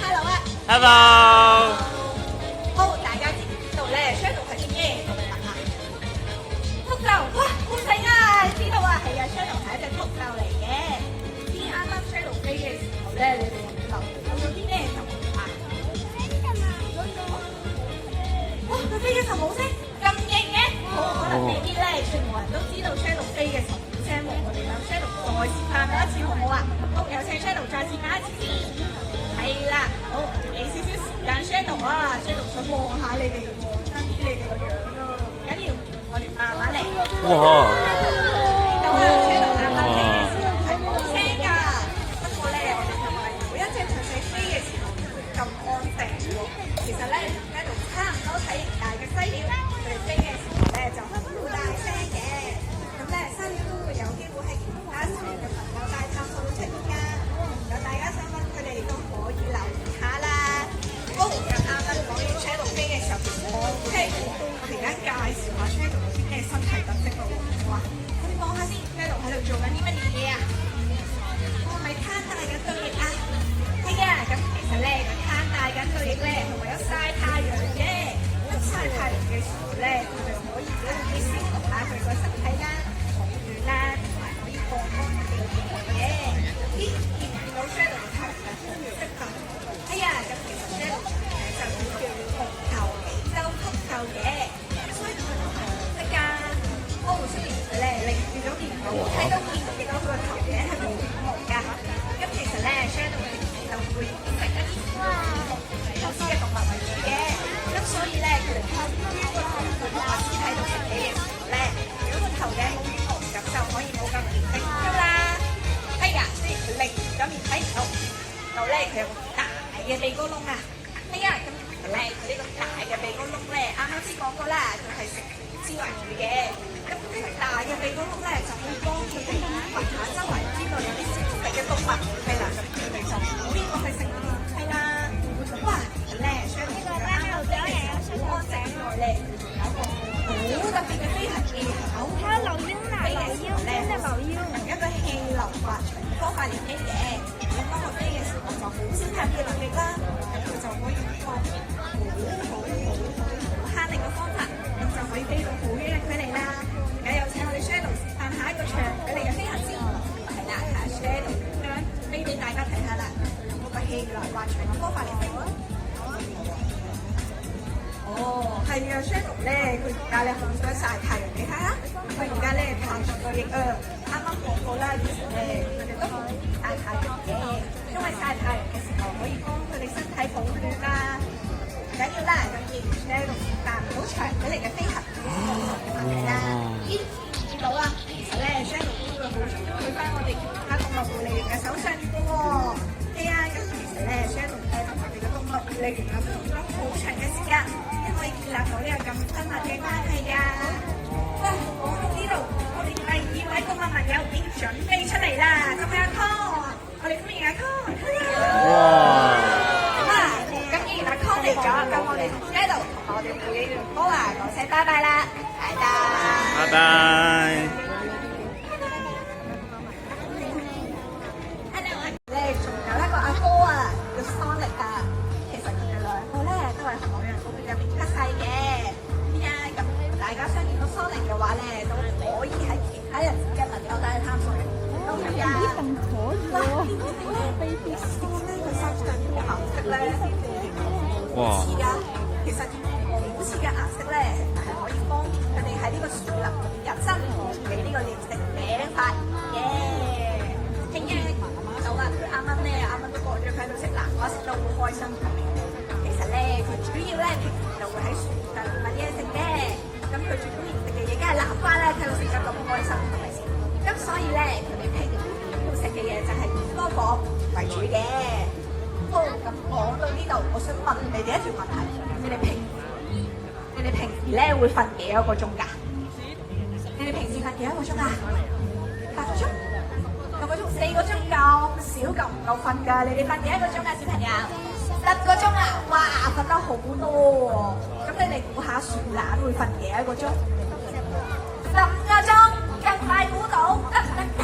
Hello 啊 Hello，好，大家知唔知道咧？shadow 係啲咩動物啊？禿鷲，哇，好醒啊！知道啊，係啊，shadow 係一隻禿鷲嚟嘅。啲啱啱 shadow 飛嘅時候咧，你哋有冇留意到啲咩動物啊？哇，佢飛嘅時候冇聲，咁勁嘅，可能未必咧，全部人都知道 shadow 飛嘅時候冇聲喎。我哋等 shadow 再示範多一次好唔好啊？好，有請 shadow 再示範一次先。係啦，好，俾少少時間 shadow 啊，shadow 想望下你哋，睇你哋個樣咯，唔緊要，我哋慢慢嚟。哇！咁啊，shadow 啱啱飛嘅時候係冇聲㗎，不過咧，我哋就係每一隻雀仔飛嘅時候咁安靜喎。其實咧，shadow 差唔多睇大嘅犀鳥，佢哋飛嘅時候咧就好大聲嘅。咁咧，犀鳥都會有機會喺其他時嘅朋友大探索出現㗎。有大家想問佢哋都可以留意下啦。好，咁啱啱講完 shadow 飛嘅時候，聽我突然間介紹下 shadow 有啲咩身體特色咯喎。好啊，咁講下先 ，shadow 喺度做緊啲乜嘢啊？我係咪攤大緊對翼啊？係啊，咁其實咧，佢攤大緊對翼咧，係為咗曬太陽嘅。咁曬太陽嘅時候咧，佢就可以喺啲消毒下佢個身體啦，保暖啦，同埋可以放光嘅嘅。咦，見唔見到 shadow 嘅頭係紅色㗎？哎呀，咁其實 shadow 就叫紅頭美洲禿鷲嘅，所以佢個頭紅色㗎。哦，雖然佢咧，你見到睇到佢個頭嘅係冇羽毛㗎。咁其實咧 ，shadow 平時就會食一啲有絲嘅動物為主嘅。咁所以咧，佢哋喺個動物屍體度食嘢嘅時候咧，如果個頭嘅冇羽毛，咁就可以冇咁容易叮到啦。哎呀，即係佢擰咗面睇唔到，就咧佢有個大嘅鼻哥窿啊！哎呀，咁其實咧佢呢個大嘅鼻哥窿咧，啱啱先講過啦，佢係食絲為主嘅。咁呢個大嘅鼻哥窿咧，就可以幫佢哋揾下周圍知道有啲小食嘅動物，係啦，咁佢哋就邊個去食係啦。哇，其實咧 shadow 啱啱有啲嘢好安靜之外咧，仲有一個好特別嘅飛行技巧。它老鷹啦，老鷹，真的老鷹。用一個氣流滑翔嘅方法嚟飛嘅，咁當我飛嘅時候就好少太嘅能力啦，咁佢就可以用一個好慳力嘅方法，咁就可以飛到好遠嘅距離啦。而家有請我哋 shadow 示範下一個長距離嘅飛行先，係啦，睇下 shadow 咁樣飛俾大家睇下啦，用嗰個氣流滑翔嘅方法嚟飛。哦，係啊 ，shadow 咧，佢而家咧好想曬太陽，你睇下，佢而家咧拍咗個翼啊！啱啱講過啦，以前咧佢哋都好曬太陽嘅，因為曬太陽嘅時候可以幫佢哋身體保暖啦。唔緊要啦，咁既然 shadow 但唔好長距離嘅飛行，問題啦。咦，見到啊，其實咧 shadow 都會好中意去翻我哋其他動物護理員嘅手上嘅喎。係啊，咁其實咧 shadow 咧同我哋嘅動物護理員啊，用咗好長嘅時間。可以建立到呢個咁親密嘅關係㗎。哇，講到呢度，我哋第二位動物朋友已經準備出嚟啦，就係阿 Con，我哋歡迎阿 Con。哇！咁既然阿 Con 嚟咗，咁我哋同 shadow 同我哋護理員哥啊講聲拜拜啦，拜拜。拜拜。咧仲有一個阿哥啊，叫 Sonic 啊。其實佢哋兩個咧都係海洋公園入邊出世嘅。呀，咁大家想見到 Sonic 嘅話咧，都可以喺其他日子嘅朋友帶去探索嘅。都係啊！哇，見唔見到咧？佢身上邊嘅顏色咧，哇！似㗎。其實好似嘅顏色咧，係可以幫佢哋喺呢個樹林入生俾呢個獵食者發現嘅。聽日就話佢啱啱都過咗喺度食南瓜，食得好開心。其實咧，佢主要咧平時就會喺樹上揾嘢食嘅。咁佢最中意食嘅嘢梗係南瓜啦，睇到食得咁開心，係咪先？咁所以咧，佢哋平時要食嘅嘢就係胡蘿蔔為主嘅。好，咁講到呢度，我想問你哋一條問題：你哋平時咧會瞓幾多個鐘㗎？你哋平時瞓幾多個鐘啊？8個鐘？6個鐘？4個鐘夠少夠唔夠瞓㗎？你哋瞓幾多個鐘啊，小朋友？10個鐘啊！哇，瞓得好多喎！咁你哋估下樹懶會瞓幾多個鐘？15個鐘，咁快估到得唔得㗎？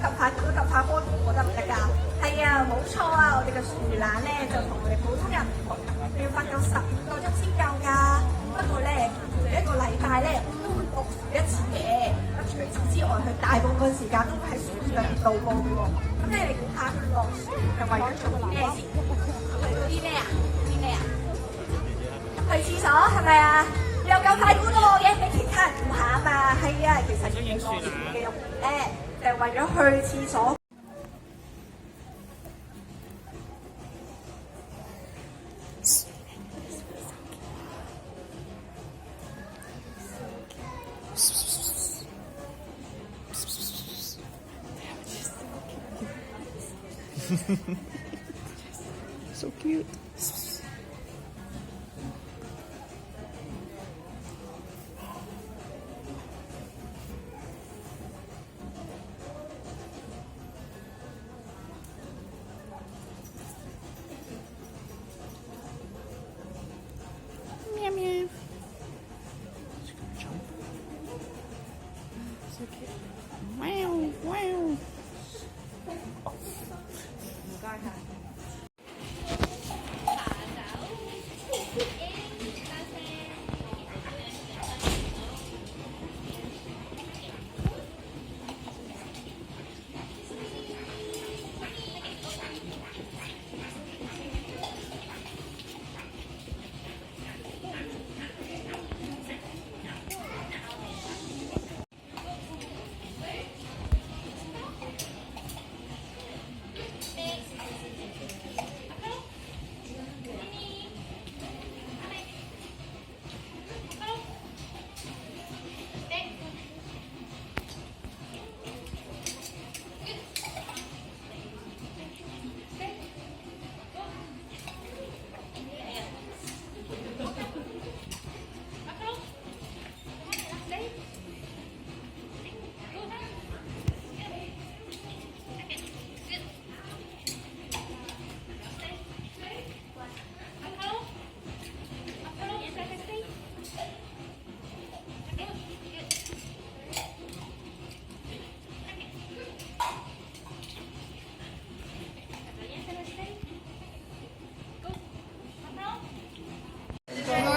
咁快估到，咁快開估得唔得㗎？係啊，啊，冇錯啊！我哋嘅樹懶咧就同我哋普通人唔同，要瞓夠15個鐘先夠㗎。不過咧，一個禮拜咧都會讀樹一次嘅。咁除此之外，佢大部分時間都會喺樹上面度過嘅喎。咁咧，你估下佢落樹係為咗做啲咩先？做啲咩啊？啲咩啊？去廁所係咪啊？又夠快估到我嘅，俾其他人估下啊嘛。係啊，其實佢哋落樹嘅用途咧，就係為咗去廁所。So cute. Meow meow. She's gonna jump. So cute. Wow, wow.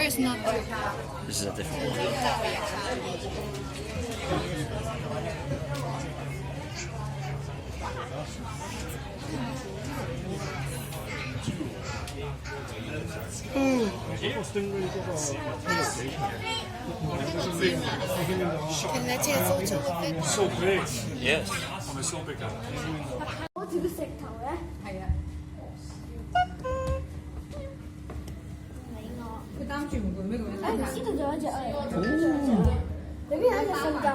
It's not there. This is a different one. Can I take a photo of it? So big. Yes. I'm so big. 我住個石頭咧。係啊。理我。佢擔住唔會咩咁樣？誒，呢度仲有一隻啊！裏邊有一隻瞓覺啊！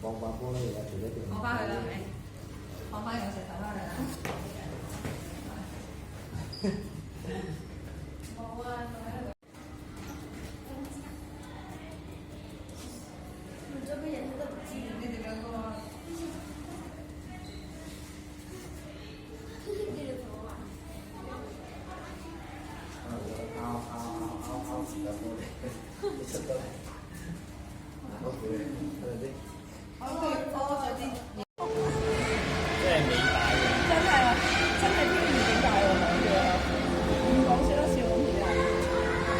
放翻去啦，係咪？放翻個石頭翻去啦。冇啊，仲喺度。做乜嘢都唔知，你哋兩個。真係啊！真係啲唔整大喎，講嘢唔講笑得笑咁樣。